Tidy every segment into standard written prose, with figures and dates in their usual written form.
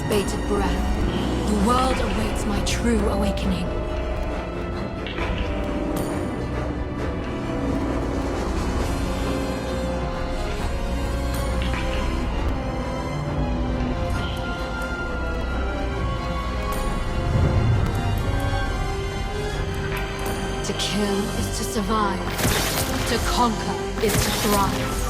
bated breath, the world awaits my true awakening. To kill is to survive. To conquer is to thrive.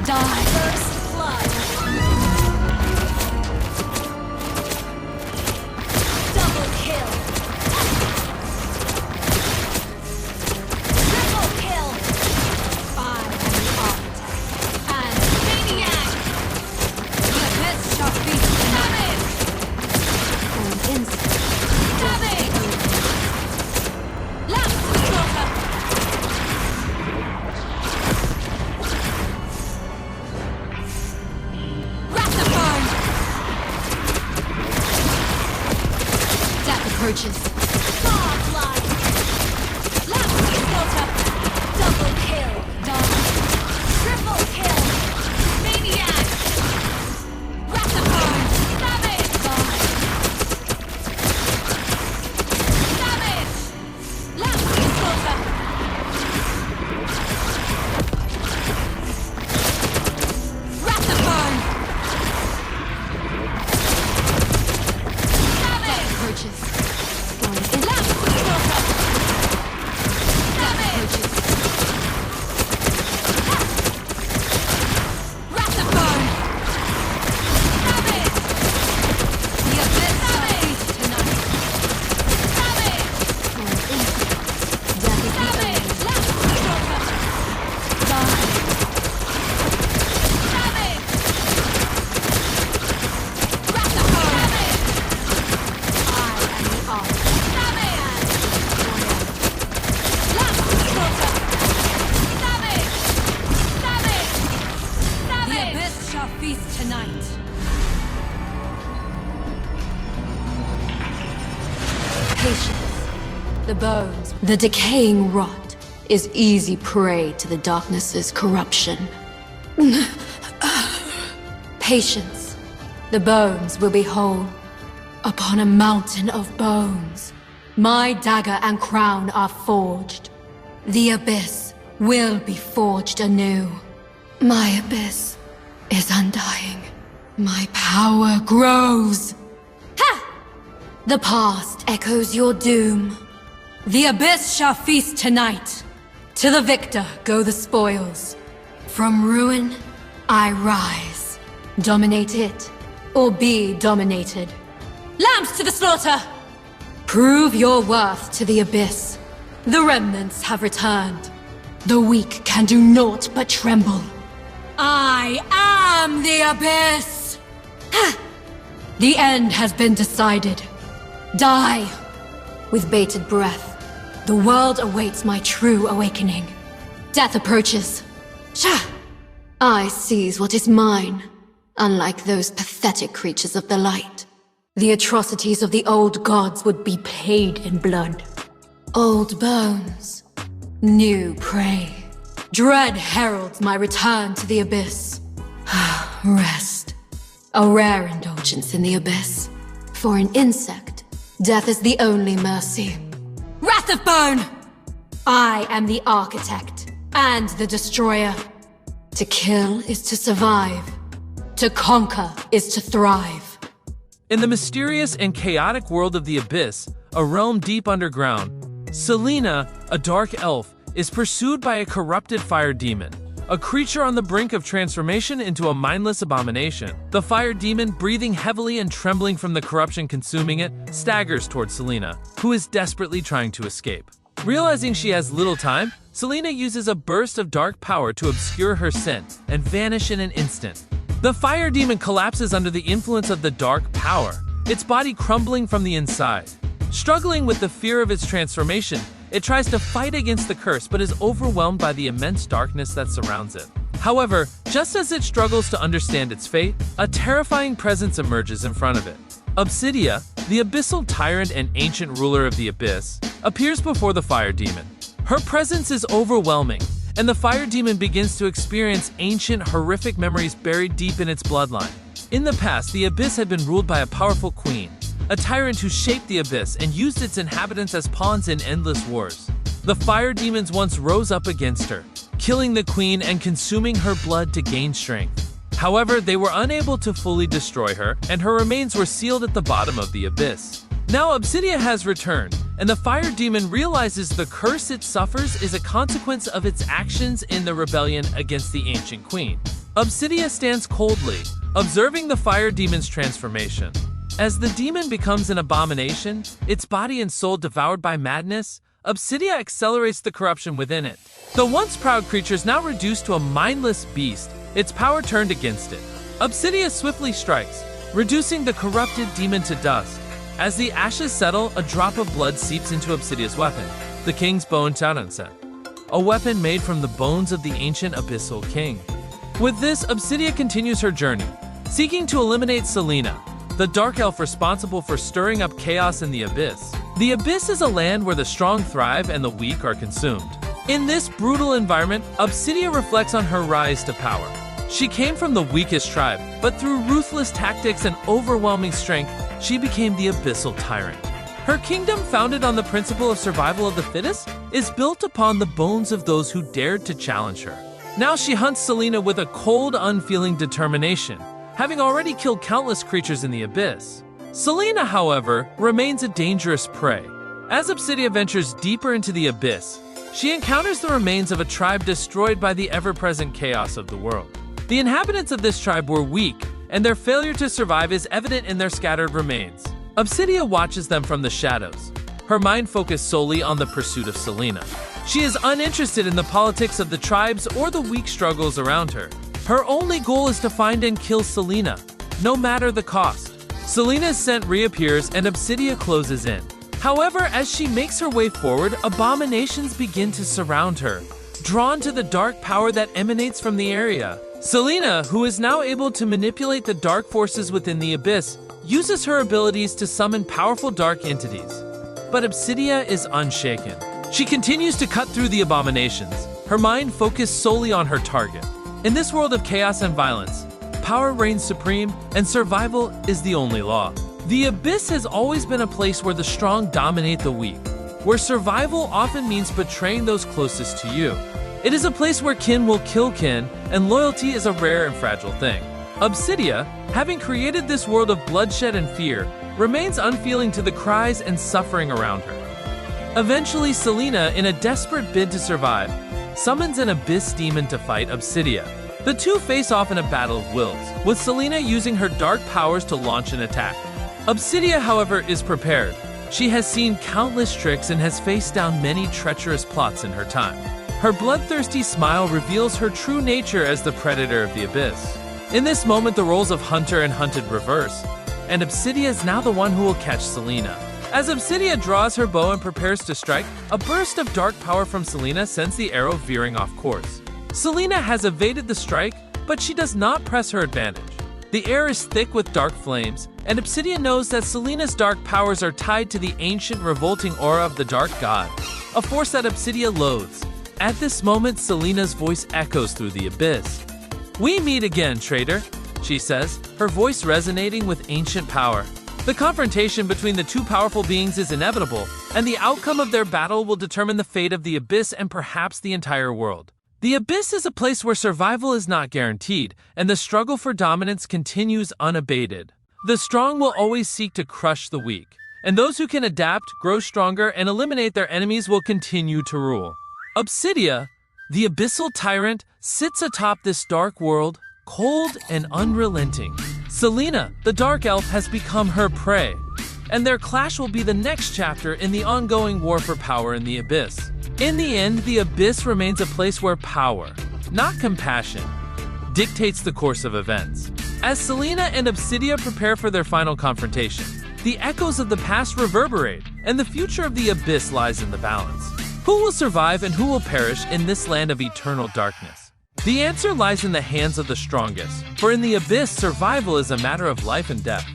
Die! First blood! Double kill! Triple kill! I am the architect and maniac! The abyss shall feast tonight! An instant. Approaches. Godlike! Last slaughter! Double kill! Double! Triple kill! Maniac! Rataphone! Savage! Savage! Last slaughter! Rataphone! Savage! Approaches. Feast tonight. Patience. The bones. The decaying rot is easy prey to the darkness's corruption. Patience. The bones will be whole. Upon a mountain of bones, my dagger and crown are forged. The abyss will be forged anew. My abyss is undying. My power grows. Ha! The past echoes your doom. The abyss shall feast tonight. To the victor go the spoils. From ruin, I rise. Dominate it, or be dominated. Lambs to the slaughter! Prove your worth to the abyss. The remnants have returned. The weak can do naught but tremble. I am the abyss! The end has been decided. Die! With bated breath, the world awaits my true awakening. Death approaches. Sha! I seize what is mine, unlike those pathetic creatures of the light. The atrocities of the old gods would be paid in blood. Old bones, new prey. Dread heralds my return to the abyss. Rest. A rare indulgence in the abyss. For an insect, death is the only mercy. Wrath of Bone! I am the architect and the destroyer. To kill is to survive. To conquer is to thrive. In the mysterious and chaotic world of the Abyss, a realm deep underground, Selena, a dark elf, is pursued by a corrupted fire demon, a creature on the brink of transformation into a mindless abomination. The fire demon, breathing heavily and trembling from the corruption consuming it, staggers towards Selena, who is desperately trying to escape. Realizing she has little time, Selena uses a burst of dark power to obscure her scent and vanish in an instant. The fire demon collapses under the influence of the dark power, its body crumbling from the inside. Struggling with the fear of its transformation, it tries to fight against the curse but is overwhelmed by the immense darkness that surrounds it. However, just as it struggles to understand its fate, a terrifying presence emerges in front of it. Obsidia, the abyssal tyrant and ancient ruler of the Abyss, appears before the fire demon. Her presence is overwhelming, and the fire demon begins to experience ancient, horrific memories buried deep in its bloodline. In the past, the Abyss had been ruled by a powerful queen, a tyrant who shaped the Abyss and used its inhabitants as pawns in endless wars. The fire demons once rose up against her, killing the queen and consuming her blood to gain strength. However, they were unable to fully destroy her, and her remains were sealed at the bottom of the Abyss. Now Obsidia has returned, and the fire demon realizes the curse it suffers is a consequence of its actions in the rebellion against the ancient queen. Obsidia stands coldly, observing the fire demon's transformation. As the demon becomes an abomination, its body and soul devoured by madness, Obsidia accelerates the corruption within it. The once proud creature is now reduced to a mindless beast, its power turned against it. Obsidia swiftly strikes, reducing the corrupted demon to dust. As the ashes settle, a drop of blood seeps into Obsidia's weapon, the King's Bone Charanset, a weapon made from the bones of the ancient Abyssal King. With this, Obsidia continues her journey, seeking to eliminate Selena, the dark elf responsible for stirring up chaos in the Abyss. The Abyss is a land where the strong thrive and the weak are consumed. In this brutal environment, Obsidia reflects on her rise to power. She came from the weakest tribe, but through ruthless tactics and overwhelming strength, she became the Abyssal Tyrant. Her kingdom, founded on the principle of survival of the fittest, is built upon the bones of those who dared to challenge her. Now she hunts Selena with a cold, unfeeling determination, having already killed countless creatures in the Abyss. Selena, however, remains a dangerous prey. As Obsidia ventures deeper into the Abyss, she encounters the remains of a tribe destroyed by the ever-present chaos of the world. The inhabitants of this tribe were weak, and their failure to survive is evident in their scattered remains. Obsidia watches them from the shadows, her mind focused solely on the pursuit of Selena. She is uninterested in the politics of the tribes or the weak struggles around her. Her only goal is to find and kill Selena, no matter the cost. Selena's scent reappears and Obsidia closes in. However, as she makes her way forward, abominations begin to surround her, drawn to the dark power that emanates from the area. Selena, who is now able to manipulate the dark forces within the Abyss, uses her abilities to summon powerful dark entities. But Obsidia is unshaken. She continues to cut through the abominations, her mind focused solely on her target. In this world of chaos and violence, power reigns supreme, and survival is the only law. The Abyss has always been a place where the strong dominate the weak, where survival often means betraying those closest to you. It is a place where kin will kill kin, and loyalty is a rare and fragile thing. Obsidia, having created this world of bloodshed and fear, remains unfeeling to the cries and suffering around her. Eventually, Selena, in a desperate bid to survive, summons an Abyss demon to fight Obsidia. The two face off in a battle of wills, with Selena using her dark powers to launch an attack. Obsidia, however, is prepared. She has seen countless tricks and has faced down many treacherous plots in her time. Her bloodthirsty smile reveals her true nature as the predator of the Abyss. In this moment, the roles of hunter and hunted reverse, and Obsidia is now the one who will catch Selena. As Obsidia draws her bow and prepares to strike, a burst of dark power from Selena sends the arrow veering off course. Selena has evaded the strike, but she does not press her advantage. The air is thick with dark flames, and Obsidia knows that Selena's dark powers are tied to the ancient, revolting aura of the Dark God, a force that Obsidia loathes. At this moment, Selena's voice echoes through the Abyss. "We meet again, traitor," she says, her voice resonating with ancient power. The confrontation between the two powerful beings is inevitable, and the outcome of their battle will determine the fate of the Abyss and perhaps the entire world. The Abyss is a place where survival is not guaranteed, and the struggle for dominance continues unabated. The strong will always seek to crush the weak, and those who can adapt, grow stronger, and eliminate their enemies will continue to rule. Obsidia, the Abyssal Tyrant, sits atop this dark world, cold and unrelenting. Selena, the Dark Elf, has become her prey, and their clash will be the next chapter in the ongoing war for power in the Abyss. In the end, the Abyss remains a place where power, not compassion, dictates the course of events. As Selena and Obsidia prepare for their final confrontation, the echoes of the past reverberate, and the future of the Abyss lies in the balance. Who will survive and who will perish in this land of eternal darkness? The answer lies in the hands of the strongest, for in the Abyss, survival is a matter of life and death.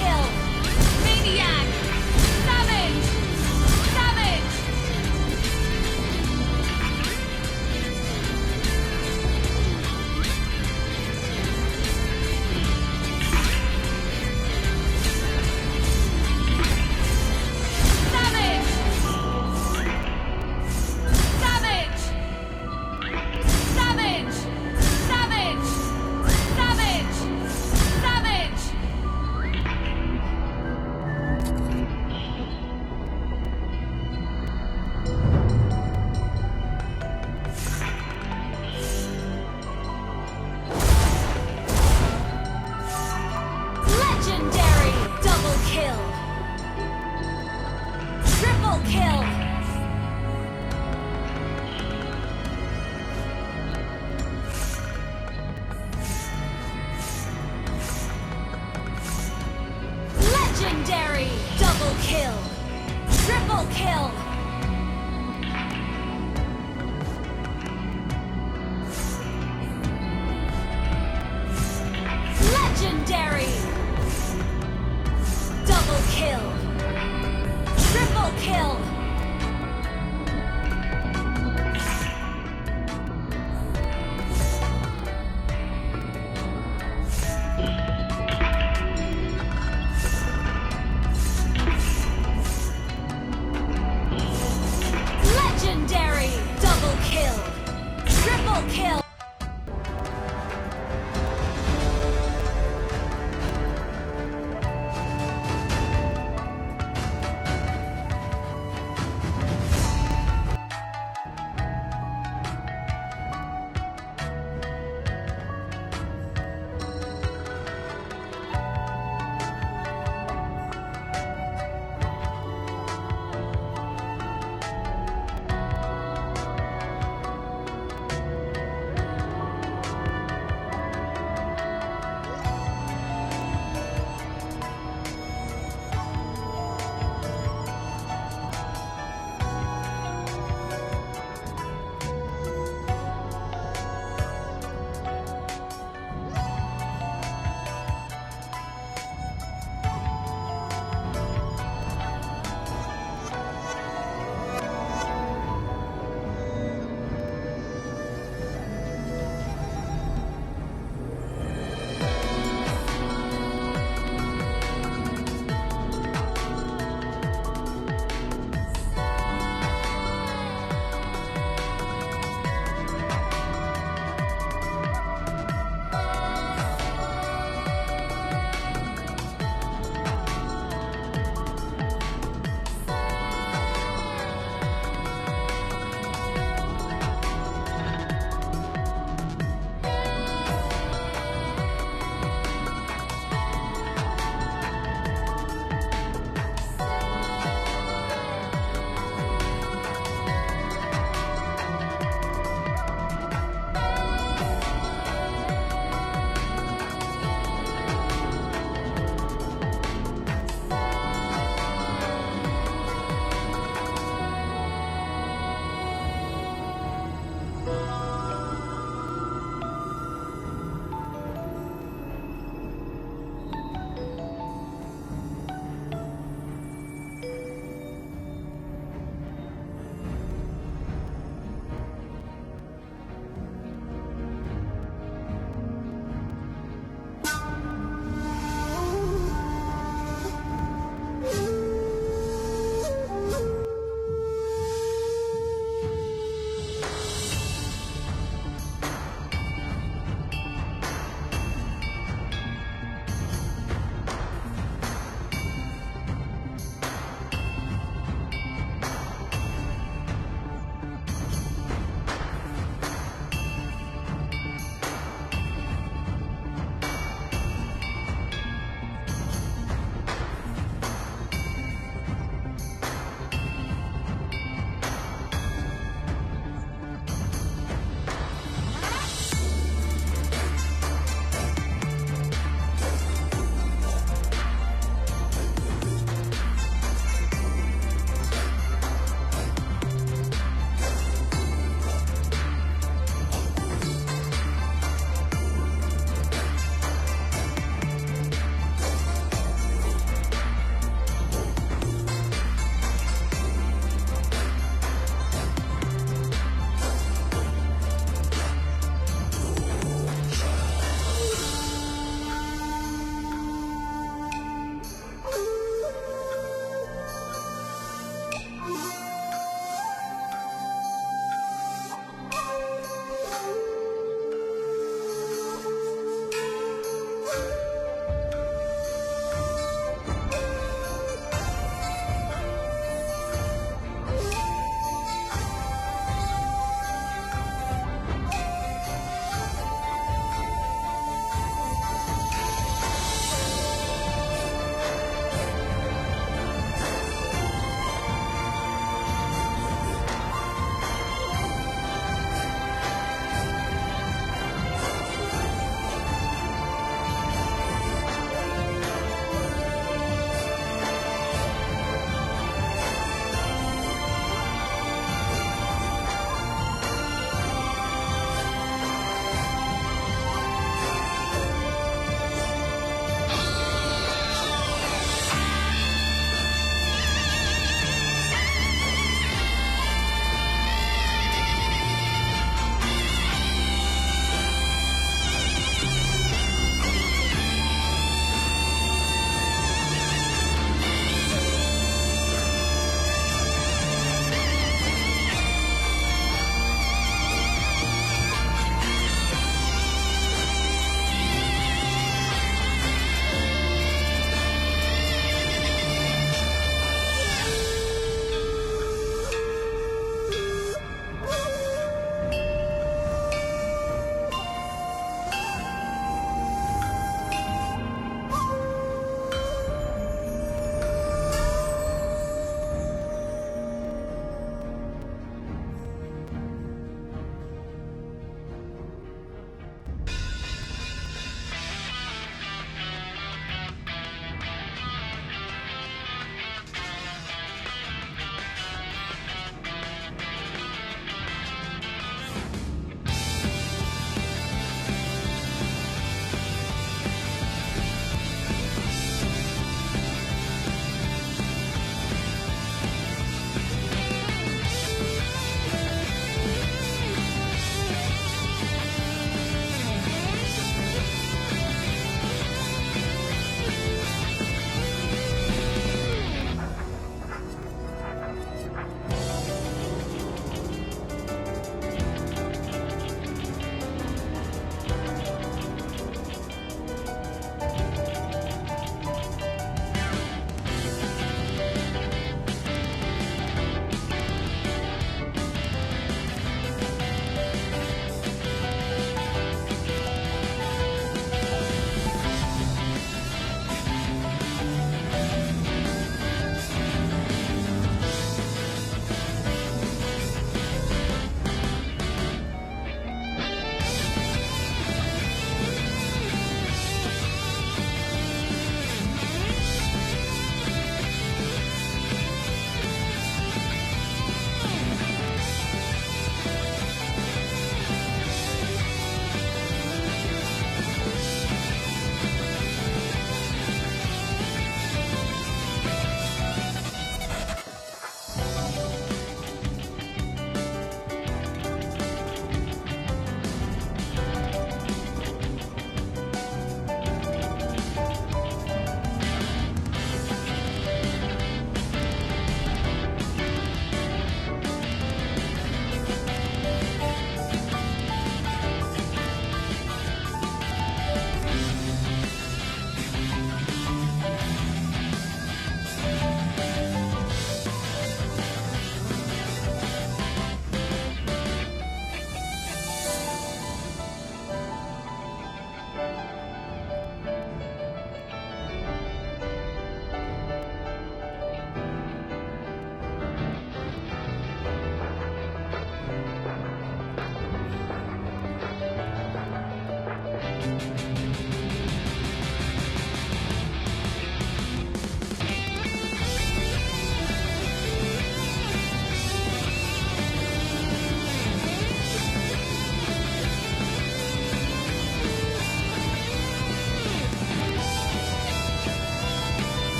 kill! Maniac! Savage! Savage! Savage! Savage! Savage! Savage! Savage! Savage!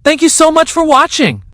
Thank you so much for watching.